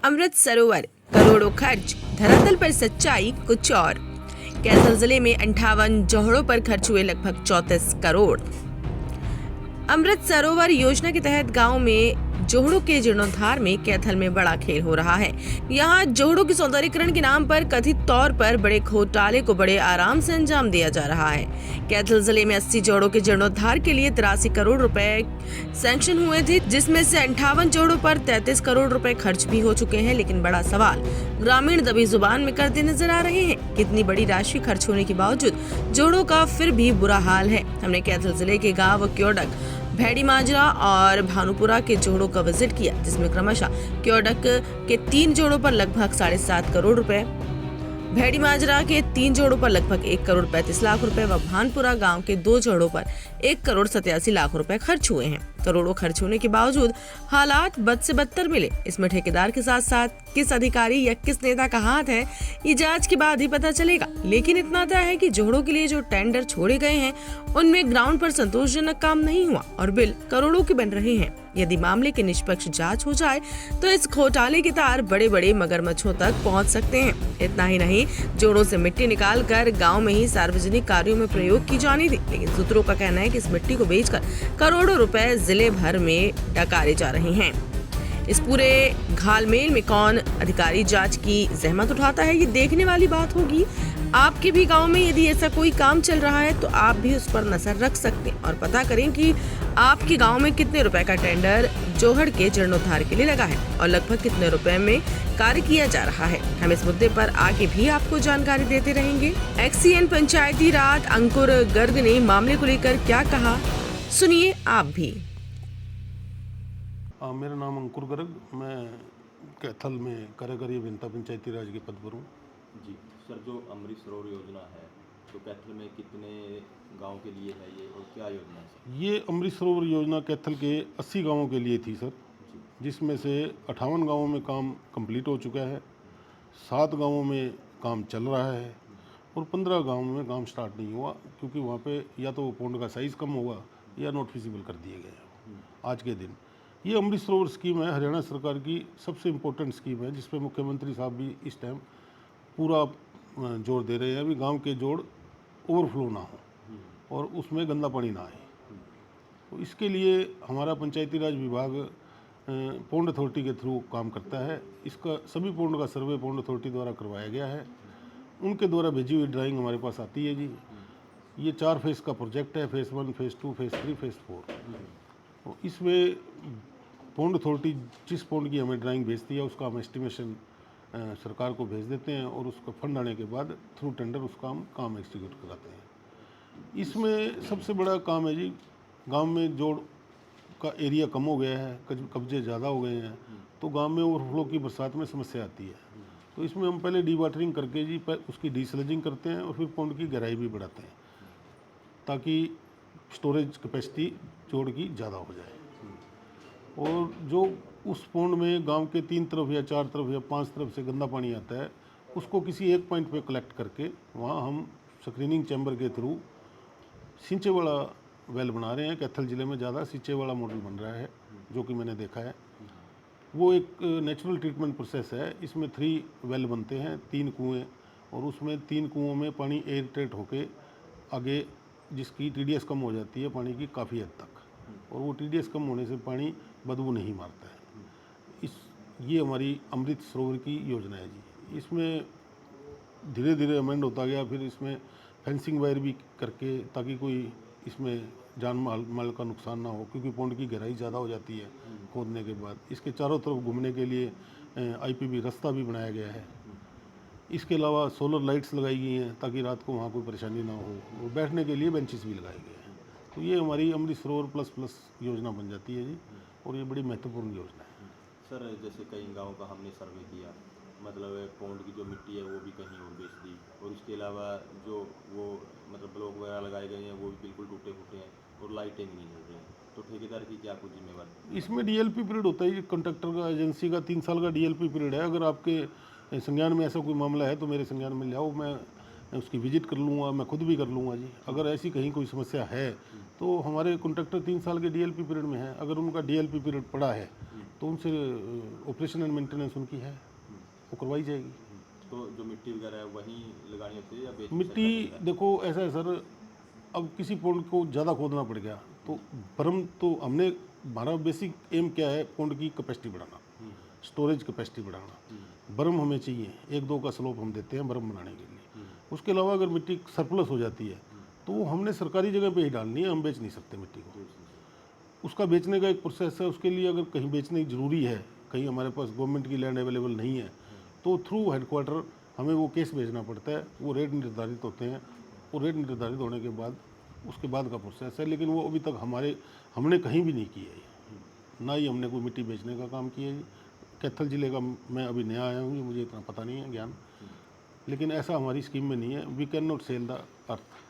अमृत सरोवर, करोड़ों खर्च, धरातल पर सच्चाई कुछ और। कैथल जिले में 58 जोहड़ों पर खर्च हुए लगभग 34 करोड़। अमृत सरोवर योजना के तहत गांव में जोहड़ों के जीर्णोद्धार में कैथल में बड़ा खेल हो रहा है। यहां जोहड़ों के सौंदर्यीकरण के नाम पर कथित तौर पर बड़े घोटाले को बड़े आराम से अंजाम दिया जा रहा है। कैथल जिले में 80 जोहड़ों के जीर्णोद्धार के लिए 83 करोड़ रुपए सैंक्शन हुए थे, जिसमें से 58 जोहड़ों पर 33 करोड़ रुपए खर्च भी हो चुके हैं। लेकिन बड़ा सवाल ग्रामीण दबी जुबान में करते नजर आ रहे हैं। कितनी बड़ी राशि खर्च होने के बावजूद जोहड़ों का फिर भी बुरा हाल है। हमने कैथल जिले के गाँव क्योडक, भैड़ी माजरा और भानुपुरा के जोड़ों का विजिट किया, जिसमें क्रमशः क्योडक के 3 जोड़ों पर लगभग 7.5 करोड़ रुपए, भैड़ी माजरा के 3 जोड़ों पर लगभग 1 करोड़ 35 लाख रुपए व भानपुरा गांव के 2 जोड़ों पर 1 करोड़ 87 लाख रुपए खर्च हुए हैं। करोड़ों खर्च होने के बावजूद हालात बद से बदतर मिले। इसमें ठेकेदार के साथ साथ किस अधिकारी या किस नेता का हाथ है, ये जांच के बाद ही पता चलेगा। लेकिन इतना तय है कि जोड़ों के लिए जो टेंडर छोड़े गए हैं, उनमें ग्राउंड पर संतोषजनक काम नहीं हुआ और बिल करोड़ों के बन रहे हैं। यदि मामले की निष्पक्ष जांच हो जाए तो इस घोटाले के तार बड़े बड़े मगरमच्छों तक पहुंच सकते हैं। इतना ही नहीं, जोड़ों से मिट्टी निकाल कर गाँव में ही सार्वजनिक कार्यों में प्रयोग की जानी थी। लेकिन सूत्रों का कहना है कि इस मिट्टी को बेचकर करोड़ों रुपए जिले भर में डकारे जा रहे हैं। इस पूरे घालमेल में कौन अधिकारी जांच की जहमत उठाता है, ये देखने वाली बात होगी। आपके भी गांव में यदि ऐसा कोई काम चल रहा है तो आप भी उस पर नजर रख सकते हैं और पता करें कि आपके गांव में कितने रुपए का टेंडर जोहड़ के जीर्णोद्धार के लिए लगा है और लगभग कितने रुपए में कार्य किया जा रहा है। हम इस मुद्दे पर आगे भी आपको जानकारी देते रहेंगे। एक्सीएन पंचायती राज अंकुर गर्ग ने मामले को लेकर क्या कहा, सुनिए आप भी। मेरा नाम अंकुर गर्ग, मैं कैथल में कार्यकारी अभियंता पंचायती राज के पद पर हूँ। जी सर, जो अमृत सरोवर योजना है तो कैथल में कितने गांव के लिए है ये और क्या योजना है सर? ये अमृत सरोवर योजना कैथल के 80 गांवों के लिए थी सर, जिसमें से 58 गांवों में काम कंप्लीट हो चुका है, 7 गांवों में काम चल रहा है और 15 गांवों में काम स्टार्ट नहीं हुआ, क्योंकि वहाँ पे या तो पौंड का साइज़ कम होगा या नॉट फिजिबल कर दिए गए आज के दिन। ये अमृत सरोवर स्कीम है, हरियाणा सरकार की सबसे इम्पोर्टेंट स्कीम है, जिस पे मुख्यमंत्री साहब भी इस टाइम पूरा जोर दे रहे हैं। अभी गांव के जोड़ ओवरफ्लो ना हो और उसमें गंदा पानी ना आए। तो इसके लिए हमारा पंचायती राज विभाग पौंड अथॉरिटी के थ्रू काम करता है। इसका सभी पौंड का सर्वे पौंड अथॉरिटी द्वारा करवाया गया है। उनके द्वारा भेजी हुई ड्राइंग हमारे पास आती है जी। ये 4 फेज़ का प्रोजेक्ट है, फेज़ 1, फेज़ 2, फेज़ 3, फेज़ 4। तो इसमें पौंड अथॉरिटी जिस पौंड की हमें ड्राइंग भेजती है, उसका हम एस्टिमेशन सरकार को भेज देते हैं और उसका फंड आने के बाद थ्रू टेंडर उसका हम काम एग्जीक्यूट कराते हैं। इसमें सबसे बड़ा काम है जी, गांव में जोड़ का एरिया कम हो गया है, कब्जे ज़्यादा हो गए हैं, तो गांव में ओवरफ्लो की बरसात में समस्या आती है। तो इसमें हम पहले डी वाटरिंग करके जी उसकी डीसलेजिंग करते हैं और फिर पौंड की गहराई भी बढ़ाते हैं, ताकि स्टोरेज कैपेसिटी जोड़ की ज़्यादा हो जाए। और जो उस पौंड में गांव के 3 तरफ या 4 तरफ या 5 तरफ से गंदा पानी आता है, उसको किसी एक पॉइंट पे कलेक्ट करके वहाँ हम स्क्रीनिंग चैम्बर के थ्रू सिंचे वाला वेल बना रहे हैं। कैथल ज़िले में ज़्यादा सिंचे वाला मॉडल बन रहा है, जो कि मैंने देखा है। वो एक नेचुरल ट्रीटमेंट प्रोसेस है। इसमें 3 वेल बनते हैं, 3 कुएँ, और उसमें 3 कुओं में पानी एयर टाइट होके आगे, जिसकी TDS कम हो जाती है पानी की काफ़ी हद तक, और वो TDS कम होने से पानी बदबू नहीं मारता है। ये हमारी अमृत सरोवर की योजना है जी। इसमें धीरे धीरे अमेंड होता गया, फिर इसमें फेंसिंग वायर भी करके, ताकि कोई इसमें जान माल का नुकसान ना हो, क्योंकि पौंड की गहराई ज़्यादा हो जाती है खोदने के बाद। इसके चारों तरफ घूमने के लिए IPB रास्ता भी बनाया गया है। इसके अलावा सोलर लाइट्स लगाई गई हैं, ताकि रात को वहाँ कोई परेशानी ना हो, और बैठने के लिए बेंचेस भी लगाए गए हैं। तो ये हमारी अमृत सरोवर प्लस योजना बन जाती है जी, और ये बड़ी महत्वपूर्ण योजना है। सर, जैसे कई गांव का हमने सर्वे किया, मतलब पौंड की जो मिट्टी है वो भी कहीं और बेच दी, और इसके अलावा जो वो मतलब ब्लॉक वगैरह लगाए गए हैं वो भी बिल्कुल टूटे फूटे हैं और लाइटें भी नहीं जल रही हैं। तो ठेकेदार की क्या कुछ जिम्मेवारी? इसमें DLP पीरियड होता है, कॉन्ट्रैक्टर का, एजेंसी का 3 साल का DLP पीरियड है। अगर आपके संज्ञान में ऐसा कोई मामला है तो मेरे संज्ञान में ले आओ, मैं उसकी विजिट कर लूँगा, मैं खुद भी कर लूँगा जी। अगर ऐसी कहीं कोई समस्या है तो हमारे कॉन्ट्रैक्टर 3 साल के DLP पीरियड में है। अगर उनका DLP पीरियड पड़ा है तो उनसे ऑपरेशन एंड मेंटेनेंस उनकी है, वो करवाई जाएगी। तो जो मिट्टी वगैरह है वहीं लगानी होती है या बेच मिट्टी देखो ऐसा है सर, अब किसी पॉन्ड को ज़्यादा खोदना पड़ गया तो बर्म तो हमने, हमारा बेसिक एम क्या है, पॉन्ड की कैपेसिटी बढ़ाना, स्टोरेज कैपेसिटी बढ़ाना। बर्म हमें चाहिए, 1-2 का स्लोप हम देते हैं बर्म बनाने के लिए। उसके अलावा अगर मिट्टी सरप्लस हो जाती है तो वो हमने सरकारी जगह पे ही डालनी है, हम बेच नहीं सकते मिट्टी को। उसका बेचने का एक प्रोसेस है, उसके लिए अगर कहीं बेचने की ज़रूरी है, कहीं हमारे पास गवर्नमेंट की लैंड अवेलेबल नहीं है, तो थ्रू हेडक्वार्टर हमें वो केस भेजना पड़ता है, वो रेट निर्धारित होते हैं, वो रेट निर्धारित होने के बाद उसके बाद का प्रोसेस है। लेकिन वो अभी तक हमने कहीं भी नहीं किया है, ना ही हमने कोई मिट्टी बेचने का काम किया है। कैथल ज़िले का मैं अभी नया आया हूँ, मुझे इतना पता नहीं है ज्ञान, लेकिन ऐसा हमारी स्कीम में नहीं है। We can not sell the earth.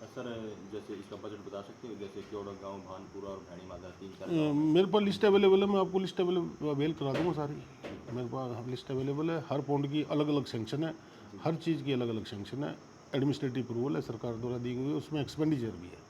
Sir जैसे इसका बजट बता सकते हो, जैसे क्योड़ा गांव, भानपुरा और भैणी माता 3-4 मेरे पास लिस्ट अवेलेबल है, मैं आपको लिस्ट अवेल करा दूंगा सारी। मेरे पास लिस्ट अवेलेबल है, हर पॉइंट की अलग अलग सेंक्शन है, हर चीज़ की अलग अलग सेंक्शन है, एडमिनिस्ट्रेटिव अप्रूवल है सरकार द्वारा दी हुई, उसमें एक्सपेंडिचर भी है।